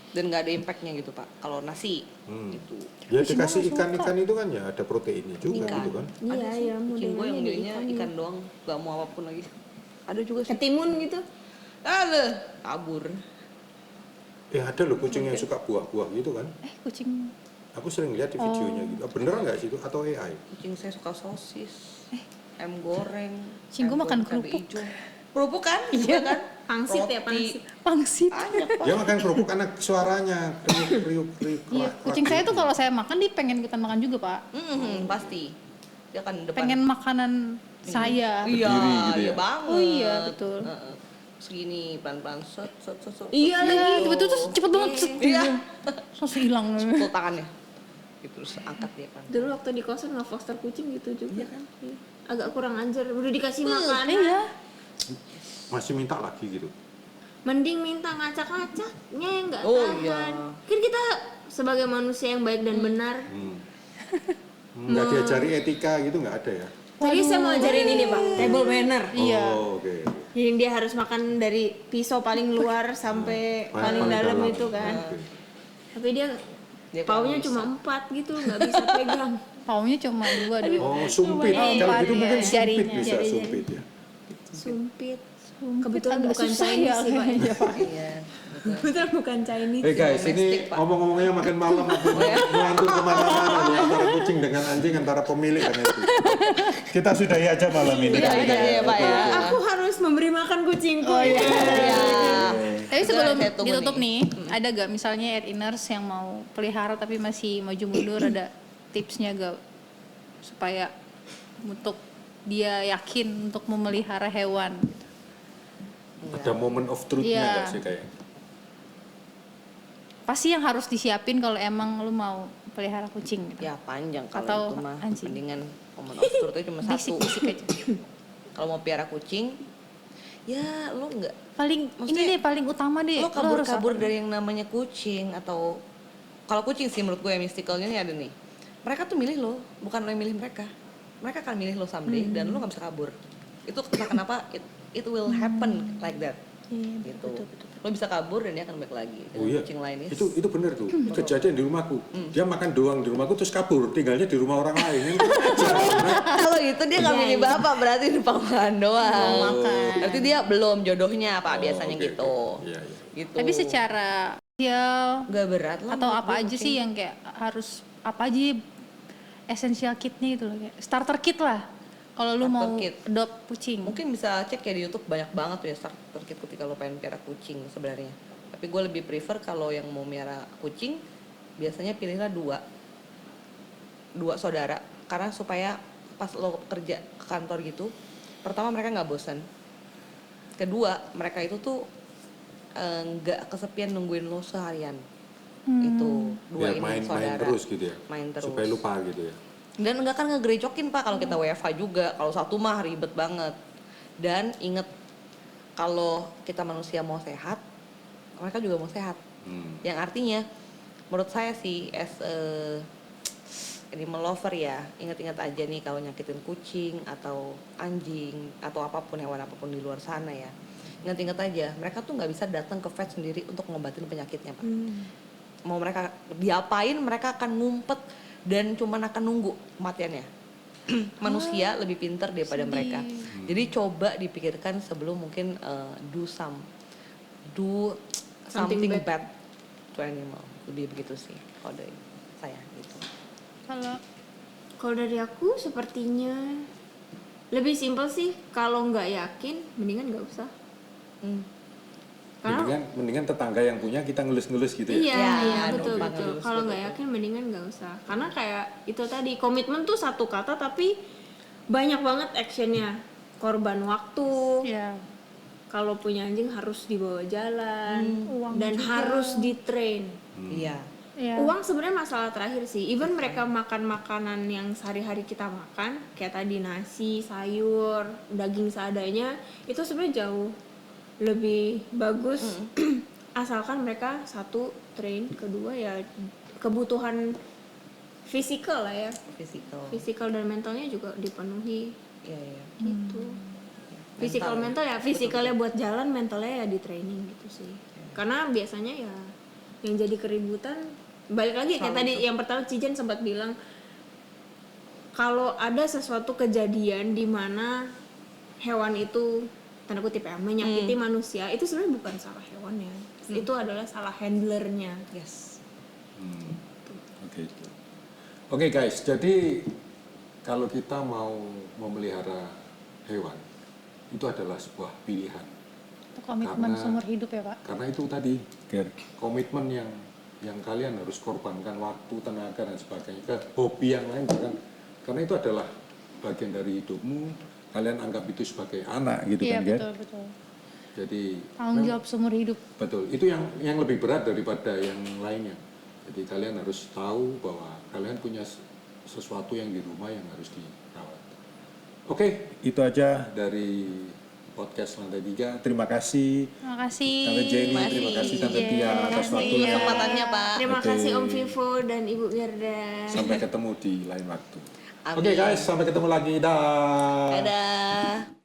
Dan nggak ada impactnya gitu Pak. Kalau nasi itu Ya Kucing dikasih gua nggak ikan-ikan itu kan ya ada proteinnya juga ikan. gitu kan. Iya, Ada sih iya, kucing gue yang modelannya milihnya di ikan doang, nggak mau apapun lagi. Ada juga sih. Ketimun gitu. Kabur. Ada loh kucing yang suka buah-buah gitu kan. Kucing. Aku sering lihat di videonya gitu. Beneran nggak sih itu atau AI? Kucing saya suka sosis, ayam goreng. Kucing gua ayam makan goreng cabai kerupuk. hijau. Kerupuk kan? Iya kan? Pangsit ya, Roti. pangsit. Pangsit. Banyak Pak. Dia makan kerupuk karena suaranya kriuk. Iya, kucing saya tuh kalau saya makan dia pengen ikutan makan juga, Pak. Pasti. Dia kan depan. Pengen makanan saya. Iya, Berdiri gitu iya ya? banget. Oh iya, betul. Heeh. Segini pelan-pelan set. Iya lagi. Betul tuh cepet banget. Set. Iya. Langsung hilang. Pukul tangannya. Gitu, terus angkat dia kan. Dulu waktu di kosan nge-foster kucing gitu juga. Iya. Agak kurang ajar. Udah dikasih makan. Iya. Masih minta lagi gitu. Mending minta ngacak-ngacaknya yang nggak Oh, tahan. iya. Kan kita sebagai manusia yang baik dan benar. Nggak diajari etika gitu nggak ada ya? Tadi saya mau ajarin ini Pak, table manner. Iya. Oh, oke. Yang dia harus makan dari pisau paling luar sampai paling dalam itu kan. Oke. Tapi dia Dia paunya kurang cuma 4 gitu, nggak bisa pegang. Paunya cuma 2 doang. Oh, sumpit. Oh, Kalau empat gitu ya. mungkin sumpit Jarinya, bisa jari-jari. sumpit ya. Sumpit. Sumpit Kebetulan agak bukan susah Chinese ya sih Pak. kayaknya, Pak. Iya. Kebetulan bukan Chinese. Guys, Domestik, ini Pak. ngomong-ngomongnya makin malam aku mengantuk kemana-mana nih antara kucing dengan anjing antara pemilik dan itu. Kita sudahi aja malam ini. Iya, Pak ya. Aku harus memberi makan kucingku. Oh, iya. Iya. Tapi Itu sebelum saya tunggu ditutup nih. nih, ada gak misalnya at inners yang mau pelihara tapi masih maju mundur, ada tipsnya gak supaya untuk dia yakin untuk memelihara hewan? Ada moment of truth-nya Iya. nggak sih kayak? Pasti yang harus disiapin kalau emang lu mau pelihara kucing gitu. Ya panjang Atau kalau itu mah. anjing. Mendingan momen of truth itu cuma satu. Bisik-bisik aja. Kalau mau piara kucing, ya lo nggak Paling Maksudnya, ini deh paling utama deh. lo lu harus kabur apa? dari yang namanya kucing atau kalau kucing sih menurut gue mysticalnya nih ada nih. Mereka tuh milih lo, bukan lo yang milih mereka. Mereka akan milih lo someday dan lo nggak bisa kabur. Itu entah kenapa it will happen like that. Iya, Gitu. Lo bisa kabur dan dia akan balik lagi. Oh iya. Kucing lainnya. Itu bener tuh. Kejadian di rumahku. Dia makan doang di rumahku terus kabur, tinggalnya di rumah orang lain. Yang Kalau itu dia nggak milih bapak berarti numpang makan doang. makan. Berarti dia belum jodohnya apa biasanya oke, gitu. oke. Iya, iya. Gitu. Tapi secara sosial nggak berat lah. atau menurut apa gue aja kucing. sih yang kayak harus apa aja essential kitnya gitu loh, kayak starter kit lah. Kalau lu Starter mau kit. adopt kucing. Mungkin bisa cek ya di YouTube banyak banget tuh ya starter kit ketika lo pengen piara kucing sebenarnya. Tapi gue lebih prefer kalau yang mau miara kucing biasanya pilihlah dua saudara karena supaya pas lo kerja ke kantor gitu, pertama mereka nggak bosan, kedua mereka itu tuh nggak kesepian nungguin lo seharian. Itu dua Biar ini main saudara terus gitu ya. main terus Supaya lupa gitu ya. dan enggak kan ngegerecokin Pak kalau kita WFH juga. Kalau satu mah ribet banget. Dan inget kalau kita manusia mau sehat, mereka juga mau sehat. Yang artinya menurut saya sih as a animal lover ya, ingat-ingat aja nih kalau nyakitin kucing atau anjing atau apapun hewan apapun di luar sana ya. Ingat-ingat aja, mereka tuh nggak bisa datang ke vet sendiri untuk ngobatin penyakitnya Pak. Mau mereka diapain, mereka akan ngumpet dan cuman akan nunggu kematiannya. Manusia lebih pintar daripada mereka. Jadi coba dipikirkan sebelum mungkin do something Something bad to animal. Lebih begitu sih kalau dari saya gitu. Kalau dari aku sepertinya lebih simpel sih. Kalau nggak yakin, mendingan nggak usah. Karena Mendingan tetangga yang punya kita ngelus-ngelus gitu ya. iya, Ya, iya betul numpang betul. halus, Kalau betul, nggak betul. yakin, mendingan nggak usah. Karena kayak itu tadi komitmen tuh satu kata tapi banyak banget actionnya. Korban waktu. Ya. Kalau punya anjing harus dibawa jalan Uang dan juga. harus ditrain. Iya. Ya. Uang sebenarnya masalah terakhir sih. Even mereka makan makanan yang sehari-hari kita makan, kayak tadi nasi, sayur, daging seadanya, itu sebenarnya jauh lebih bagus. Asalkan mereka satu train, kedua ya kebutuhan fisikal lah ya. Fisikal dan mentalnya juga dipenuhi Iya, iya. gitu. Fisikal mental ya, fisikalnya buat jalan, mentalnya ya di training gitu sih. Karena biasanya ya yang jadi keributan balik lagi kayak tadi yang pertama Cijen sempat bilang kalau ada sesuatu kejadian di mana hewan itu tanda kutip ya menyakiti manusia, itu sebenarnya bukan salah hewannya, itu adalah salah handlernya. Yes. Oke guys, jadi kalau kita mau memelihara hewan itu adalah sebuah pilihan. Itu komitmen Karena- seumur hidup ya Pak. Karena itu tadi komitmen yang kalian harus korbankan waktu, tenaga dan sebagainya ke hobi yang lain bahkan karena itu adalah bagian dari hidupmu, kalian anggap itu sebagai anak gitu Iya kan betul betul. Jadi Tanggung jawab seumur hidup. betul, itu yang lebih berat daripada yang lainnya. Jadi kalian harus tahu bahwa kalian punya sesuatu yang di rumah yang harus dirawat. Oke, itu aja dari podcast Lantai 3. Terima kasih Terima kasih. Tante Jenny, terima kasih Tante Tia atas waktunya. Kesempatannya, Pak. Terima Oke. kasih Om Vivo dan Ibu Gerda. Sampai ketemu di lain waktu. Amin. Oke guys, sampai ketemu lagi. Dah. Dadah.